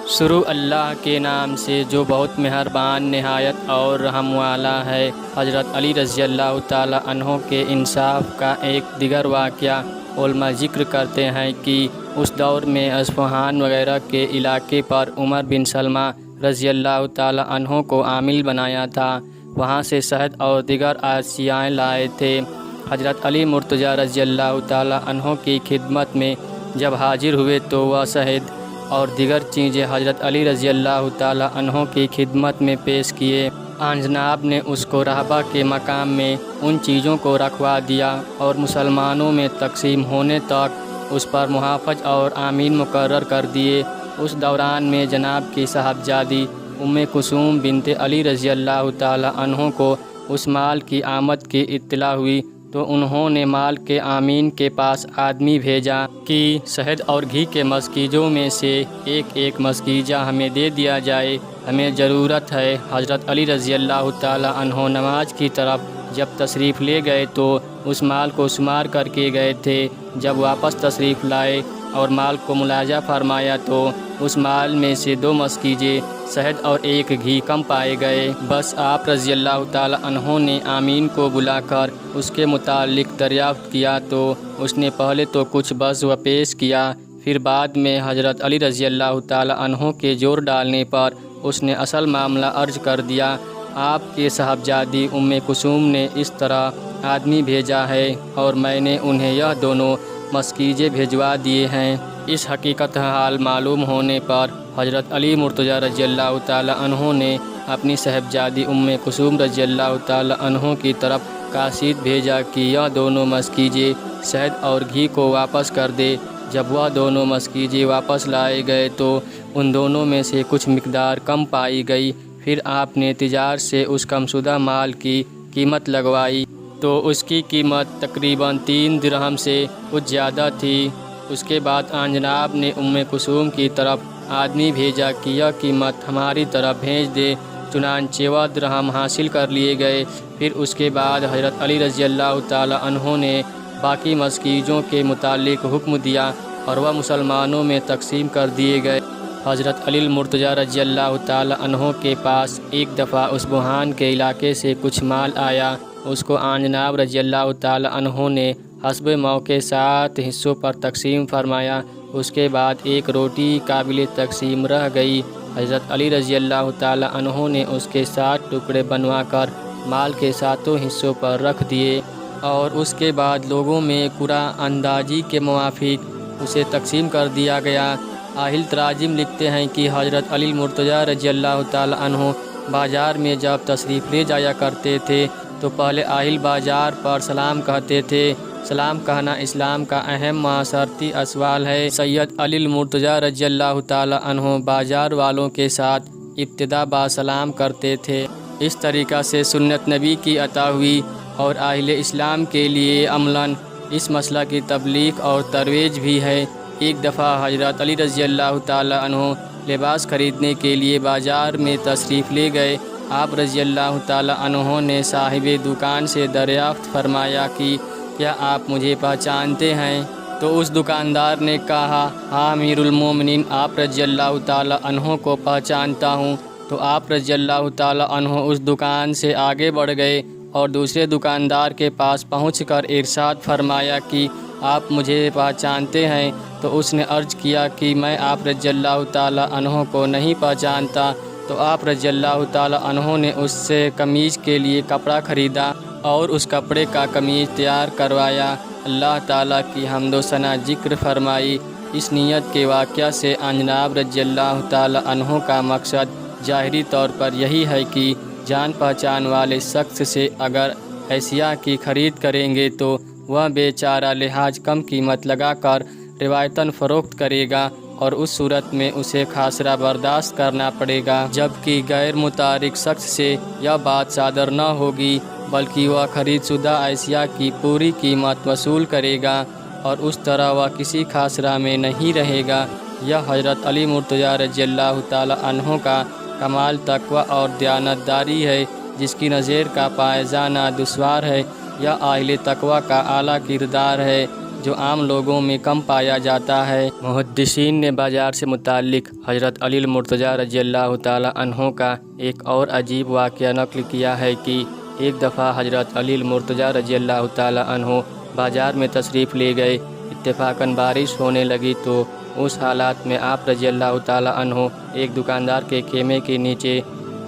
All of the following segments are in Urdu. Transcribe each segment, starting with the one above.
شروع اللہ کے نام سے جو بہت مہربان نہایت اور رحم والا ہے۔ حضرت علی رضی اللہ تعالیٰ عنہ کے انصاف کا ایک دیگر واقعہ علماء ذکر کرتے ہیں کہ اس دور میں اصفہان وغیرہ کے علاقے پر عمر بن سلمہ رضی اللہ تعالیٰ عنہ کو عامل بنایا تھا، وہاں سے شہد اور دیگر اشیاء لائے تھے۔ حضرت علی مرتضیٰ رضی اللہ تعالیٰ عنہ کی خدمت میں جب حاضر ہوئے تو وہ شہد اور دیگر چیزیں حضرت علی رضی اللہ تعالیٰ عنہ کی خدمت میں پیش کیے۔ آن جناب نے اس کو رہبہ کے مقام میں ان چیزوں کو رکھوا دیا اور مسلمانوں میں تقسیم ہونے تک اس پر محافظ اور امین مقرر کر دیے۔ اس دوران میں جناب کی صاحبزادی کلثوم بنت علی رضی اللہ تعالیٰ عنہ کو اس مال کی آمد کی اطلاع ہوئی تو انہوں نے مال کے امین کے پاس آدمی بھیجا کہ شہد اور گھی کے مسکیجوں میں سے ایک ایک مسکیجہ ہمیں دے دیا جائے، ہمیں ضرورت ہے۔ حضرت علی رضی اللہ تعالیٰ عنہ نماز کی طرف جب تشریف لے گئے تو اس مال کو شمار کر کے گئے تھے۔ جب واپس تشریف لائے اور مال کو ملاحظہ فرمایا تو اس مال میں سے 2 مسکیجے شہد اور 1 گھی کم پائے گئے۔ بس آپ رضی اللہ تعالیٰ عنہ نے امین کو بلا کر اس کے متعلق دریافت کیا تو اس نے پہلے تو کچھ بس و پیش کیا، پھر بعد میں حضرت علی رضی اللہ تعالیٰ عنہ کے زور ڈالنے پر اس نے اصل معاملہ عرض کر دیا۔ آپ کے صاحبزادی کلثوم نے اس طرح آدمی بھیجا ہے اور میں نے انہیں یہ دونوں مسکیجے بھیجوا دیے ہیں۔ اس حقیقت حال معلوم ہونے پر حضرت علی مرتضیٰ رضی اللہ تعالیٰ عنہ نے اپنی صاحبزادی کلثوم رضی اللہ تعالیٰ عنہ کی طرف قاصد بھیجا کہ یہ دونوں مسکیجے شہد اور گھی کو واپس کر دے۔ جب وہ دونوں مسکیجے واپس لائے گئے تو ان دونوں میں سے کچھ مقدار کم پائی گئی۔ پھر آپ نے تجار سے اس کم شدہ مال کی قیمت لگوائی تو اس کی قیمت تقریباً 3 درہم سے کچھ زیادہ تھی۔ اس کے بعد آن جناب نے کلثوم کی طرف آدمی بھیجا کہ یہ قیمت ہماری طرف بھیج دے، چنانچہ وہ درہم حاصل کر لیے گئے۔ پھر اس کے بعد حضرت علی رضی اللہ تعالیٰ عنہ نے باقی مسکیجوں کے متعلق حکم دیا اور وہ مسلمانوں میں تقسیم کر دیے گئے۔ حضرت علی مرتضیٰ رضی اللہ تعالیٰ عنہ کے پاس ایک دفعہ اصفہان کے علاقے سے کچھ مال آیا، اس کو آن جناب رضی اللہ تعالیٰ عنہ نے حسب موقع 7 حصوں پر تقسیم فرمایا۔ اس کے بعد ایک روٹی قابل تقسیم رہ گئی۔ حضرت علی رضی اللہ تعالیٰ عنہ نے اس کے 7 ٹکڑے بنوا کر مال کے 7 حصوں پر رکھ دیے اور اس کے بعد لوگوں میں قرعہ اندازی کے موافق اسے تقسیم کر دیا گیا۔ اہل تراجم لکھتے ہیں کہ حضرت علی مرتضیٰ رضی اللہ تعالیٰ عنہ بازار میں جب تشریف لے جایا کرتے تھے تو پہلے اہل بازار پر سلام کہتے تھے۔ سلام کہنا اسلام کا اہم معاشرتی اصول ہے۔ سید علی مرتضیٰ رضی اللہ تعالیٰ عنہ بازار والوں کے ساتھ ابتدا با سلام کرتے تھے۔ اس طریقہ سے سنت نبی کی عطا ہوئی اور اہل اسلام کے لیے عملاً اس مسئلہ کی تبلیغ اور ترویج بھی ہے۔ ایک دفعہ حضرت علی رضی اللہ تعالیٰ عنہ لباس خریدنے کے لیے بازار میں تشریف لے گئے۔ آپ رضی اللہ تعالیٰ عنہ نے صاحب دکان سے دریافت فرمایا کہ کیا آپ مجھے پہچانتے ہیں؟ تو اس دکاندار نے کہا ہاں امیر المومنین، آپ رضی اللہ تعالیٰ عنہ کو پہچانتا ہوں۔ تو آپ رضی اللہ تعالیٰ عنہ اس دکان سے آگے بڑھ گئے اور دوسرے دکاندار کے پاس پہنچ کر ارشاد فرمایا کہ آپ مجھے پہچانتے ہیں؟ تو اس نے عرض کیا کہ میں آپ رضی اللہ تعالیٰ عنہ کو نہیں پہچانتا۔ تو آپ رضی اللہ تعالیٰ عنہ نے اس سے قمیض کے لیے کپڑا خریدا اور اس کپڑے کا قمیض تیار کروایا۔ اللہ تعالیٰ کی حمد و ثنا ذکر فرمائی۔ اس نیت کے واقعہ سے جناب رضی اللہ تعالیٰ عنہ کا مقصد ظاہری طور پر یہی ہے کہ جان پہچان والے شخص سے اگر اشیاء کی خرید کریں گے تو وہ بیچارہ لحاظ کم قیمت لگا کر روایتاً فروخت کرے گا اور اس صورت میں اسے خسارہ برداشت کرنا پڑے گا، جبکہ غیر متعارف شخص سے یہ بات صادر نہ ہوگی بلکہ وہ خرید شدہ اشیاء کی پوری قیمت وصول کرے گا اور اس طرح وہ کسی خسارہ میں نہیں رہے گا۔ یہ حضرت علی مرتضیٰ رضی اللہ تعالیٰ عنہ کا کمال تقوی اور دیانتداری ہے، جس کی نظیر کا پائے جانا دشوار ہے۔ یہ اہل تقوی کا اعلیٰ کردار ہے۔ جو عام لوگوں میں کم پایا جاتا ہے۔ محدثین نے بازار سے متعلق حضرت علی المرتضیٰ رضی اللہ تعالی عنہ کا ایک اور عجیب واقعہ نقل کیا ہے کہ ایک دفعہ حضرت علی المرتضیٰ رضی اللہ تعالی عنہ بازار میں تشریف لے گئے۔ اتفاقاً بارش ہونے لگی تو اس حالات میں آپ رضی اللہ تعالی عنہ ایک دکاندار کے خیمے کے نیچے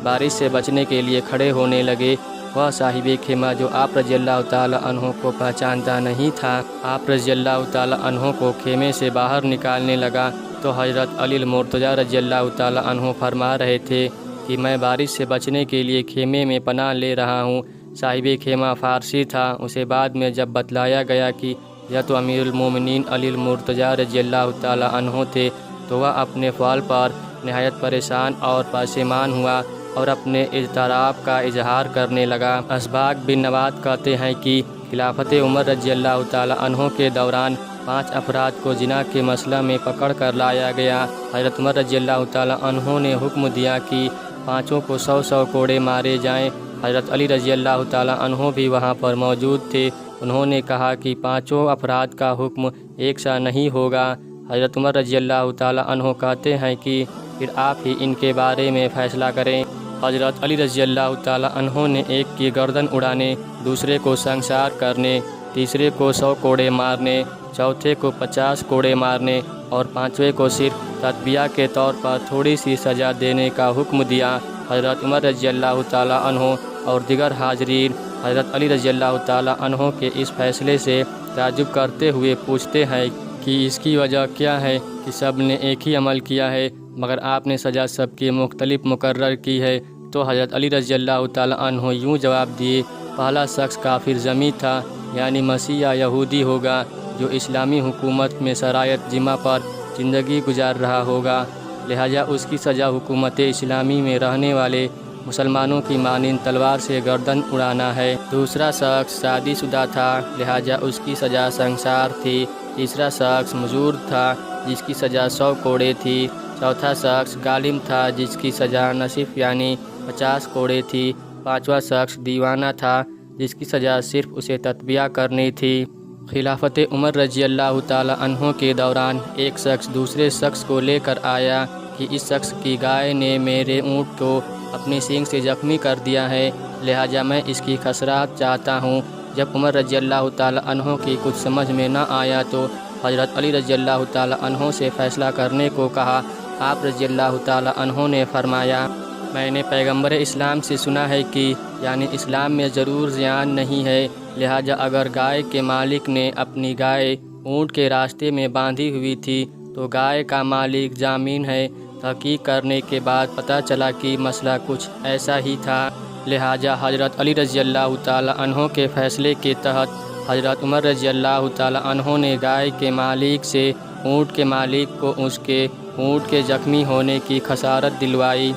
بارش سے بچنے کے لیے کھڑے ہونے لگے۔ وہ صاحب خیمہ جو آپ رضی اللہ تعالی عنہ کو پہچانتا نہیں تھا، آپ رضی اللہ تعالی عنہ کو خیمے سے باہر نکالنے لگا تو حضرت علی المرتضیٰ رضی اللہ تعالی عنہ فرما رہے تھے کہ میں بارش سے بچنے کے لیے خیمے میں پناہ لے رہا ہوں۔ صاحب خیمہ فارسی تھا۔ اسے بعد میں جب بتلایا گیا کہ یہ تو امیر المومنین علی المرتضیٰ رضی اللہ تعالی عنہ تھے تو وہ اپنے فعل پر نہایت پریشان اور پشیمان ہوا اور اپنے اضطراب کا اظہار کرنے لگا۔ اسباق بن نواد کہتے ہیں کہ خلافت عمر رضی اللہ تعالی عنہ کے دوران 5 افراد کو زنا کے مسئلہ میں پکڑ کر لایا گیا۔ حضرت عمر رضی اللہ تعالی عنہ نے حکم دیا کہ 5 کو 100 کوڑے مارے جائیں۔ حضرت علی رضی اللہ تعالی عنہ بھی وہاں پر موجود تھے۔ انہوں نے کہا کہ 5 افراد کا حکم ایک سا نہیں ہوگا۔ حضرت عمر رضی اللہ تعالی عنہ کہتے ہیں کہ پھر آپ ہی ان کے بارے میں فیصلہ کریں۔ حضرت علی رضی اللہ تعالی عنہ نے ایک کی گردن اڑانے، دوسرے کو سنگسار کرنے، تیسرے کو 100 کوڑے مارنے، چوتھے کو 50 کوڑے مارنے اور 5ویں کو صرف تدبیہ کے طور پر تھوڑی سی سزا دینے کا حکم دیا۔ حضرت عمر رضی اللہ تعالی عنہ اور دیگر حاضرین حضرت علی رضی اللہ تعالی عنہ کے اس فیصلے سے تعجب کرتے ہوئے پوچھتے ہیں کہ اس کی وجہ کیا ہے کہ سب نے ایک ہی عمل کیا ہے مگر آپ نے سزا سب کی مختلف مقرر کی ہے۔ تو حضرت علی رضی اللہ تعالی عنہ یوں جواب دیے، پہلا شخص کافر ذمی تھا، یعنی مسیح یا یہودی ہوگا جو اسلامی حکومت میں شرائط جمع پر زندگی گزار رہا ہوگا، لہٰذا اس کی سزا حکومت اسلامی میں رہنے والے مسلمانوں کی مانند تلوار سے گردن اڑانا ہے۔ دوسرا شخص شادی شدہ تھا، لہٰذا اس کی سزا سنگسار تھی۔ تیسرا شخص مزور تھا جس کی سزا 100 کوڑے تھی۔ چوتھا شخص غالم تھا جس کی سزا نصف یعنی 50 کوڑے تھی۔ 5واں شخص دیوانہ تھا جس کی سزا صرف اسے تتبیہ کرنی تھی۔ خلافت عمر رضی اللہ تعالی عنہ کے دوران ایک شخص دوسرے شخص کو لے کر آیا کہ اس شخص کی گائے نے میرے اونٹ کو اپنی سینگ سے زخمی کر دیا ہے، لہٰذا میں اس کی خسرات چاہتا ہوں۔ جب عمر رضی اللہ تعالی عنہ کی کچھ سمجھ میں نہ آیا تو حضرت علی رضی اللہ تعالی عنہ سے فیصلہ کرنے کو کہا۔ آپ رضی اللہ تعالی عنہ نے فرمایا، میں نے پیغمبر اسلام سے سنا ہے کہ یعنی اسلام میں ضرور زیان نہیں ہے، لہٰذا اگر گائے کے مالک نے اپنی گائے اونٹ کے راستے میں باندھی ہوئی تھی تو گائے کا مالک ضامن ہے۔ تحقیق کرنے کے بعد پتہ چلا کہ مسئلہ کچھ ایسا ہی تھا، لہٰذا حضرت علی رضی اللہ تعالی عنہ کے فیصلے کے تحت حضرت عمر رضی اللہ تعالی عنہ نے گائے کے مالک سے اونٹ کے مالک کو اس کے اونٹ کے زخمی ہونے کی خسارت دلوائی۔